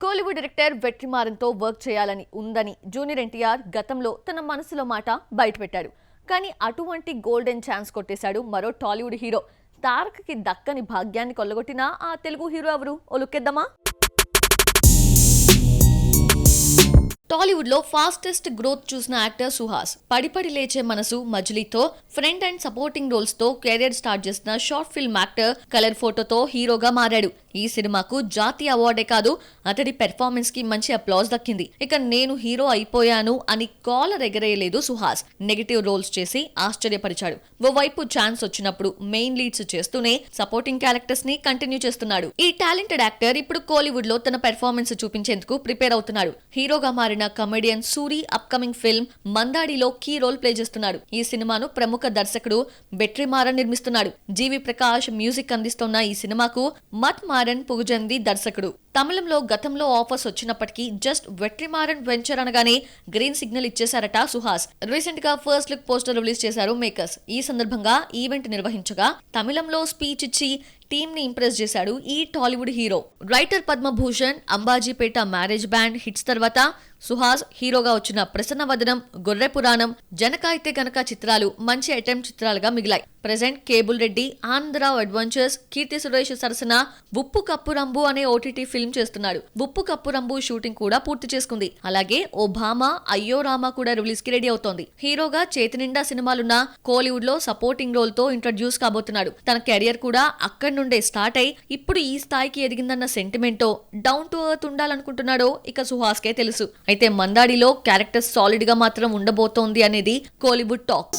Kollywood director వెట్రిమారన్తో work చేయాలని ఉందని junior NTR గతంలో తన మనసులో మాట బయటపెట్టాడు. కానీ అటువంటి గోల్డెన్ ఛాన్స్ కొట్టేశాడు మరో టాలీవుడ్ హీరో. తారక్కి దక్కని భాగ్యాన్ని కొల్లగొట్టిన ఆ తెలుగు హీరో ఎవరు? ఓ లుక్కేద్దామా? టాలీవుడ్ లో ఫాస్టెస్ట్ గ్రోత్ చూసిన యాక్టర్ సుహాస్. పడిపడి లేచే మనసు, మజిలీతో ఫ్రంట్ అండ్ సపోర్టింగ్ రోల్స్ తో కెరీర్ స్టార్ట్ చేసిన షార్ట్ ఫిల్మ్ యాక్టర్ కలర్ ఫోటోతో హీరోగా మారాడు. ఈ సినిమాకు జాతీయ అవార్డే కాదు, అతడి పెర్ఫార్మెన్స్ కి మంచి అప్లాజ్ దక్కింది. ఇక నేను హీరో అయిపోయాను అని కాలర్ ఎగరేయలేదు సుహాస్. నెగటివ్ రోల్స్ చేసి ఆశ్చర్యపరిచాడు. ఓవైపు ఛాన్స్ వచ్చినప్పుడు మెయిన్ లీడ్స్ చేస్తూనే సపోర్టింగ్ క్యారెక్టర్స్ ని కంటిన్యూ చేస్తున్నాడు. ఈ టాలెంటెడ్ యాక్టర్ ఇప్పుడు కోలీవుడ్ లో తన పెర్ఫార్మెన్స్ చూపించేందుకు ప్రిపేర్ అవుతున్నాడు. హీరోగా మారిన కమెడియన్ సూరి అప్కమింగ్ ఫిల్మ్ మందాడిలో కీ రోల్ ప్లే చేస్తున్నాడు. ఈ సినిమాను ప్రముఖ దర్శకుడు వెట్రిమారన్ నిర్మిస్తున్నాడు. జీవి ప్రకాష్ మ్యూజిక్ అందిస్తున్న ఈ సినిమాకు మత్ మారన్ పుగుజంది దర్శకుడు. తమిళంలో గతంలో ఆఫర్స్ వచ్చినప్పటికీ జస్ట్ వెట్రిమారన్ వెంచర్ అనగానే గ్రీన్ సిగ్నల్ ఇచ్చేశారట సుహాస్. రీసెంట్ గా ఫస్ట్ లుక్ పోస్టర్ రిలీజ్ చేశారు మేకర్స్. ఈ సందర్భంగా ఈవెంట్ నిర్వహించగా తమిళంలో స్పీచ్ ఇచ్చి టీమ్ ని ఇంప్రెస్ చేశాడు ఈ Tollywood hero. Writer Padma Bhushan, Ambajipeta marriage band hits తర్వాత సుహాస్ హీరోగా వచ్చిన ప్రసన్నవదనం, గొర్రె పురాణం, జనకాయితే గనక చిత్రాలు మంచి అటెంప్ట్ చిత్రాలుగా మిగిలాయి. Present cable Reddy, ఆంధ్రావ్ adventures, Keerthy Suresh సరసన ఉప్పు కప్పు రంబు అనే ఓటీటీ ఫిల్మ్ చేస్తున్నాడు. ఉప్పు కప్పు రంబు షూటింగ్ కూడా పూర్తి చేసుకుంది. అలాగే ఒబామా, అయ్యో రామా కూడా రిలీజ్ కి రెడీ అవుతోంది. హీరోగా చేతి నిండా సినిమాలున్న కోలీవుడ్ లో సపోర్టింగ్ రోల్ తో ఇంట్రడ్యూస్ కాబోతున్నాడు. తన కెరియర్ కూడా అక్కడి నుండే స్టార్ట్ అయి ఇప్పుడు ఈ స్థాయికి ఎదిగిందన్న సెంటిమెంటో, డౌన్ టు ఎర్త్ ఉండాలనుకుంటున్నాడో ఇక సుహాస్కే తెలుసు. అయితే మందాడిలో క్యారెక్టర్ సాలిడ్ గా మాత్రం ఉండబోతోంది అనేది కోలీవుడ్ టాక్.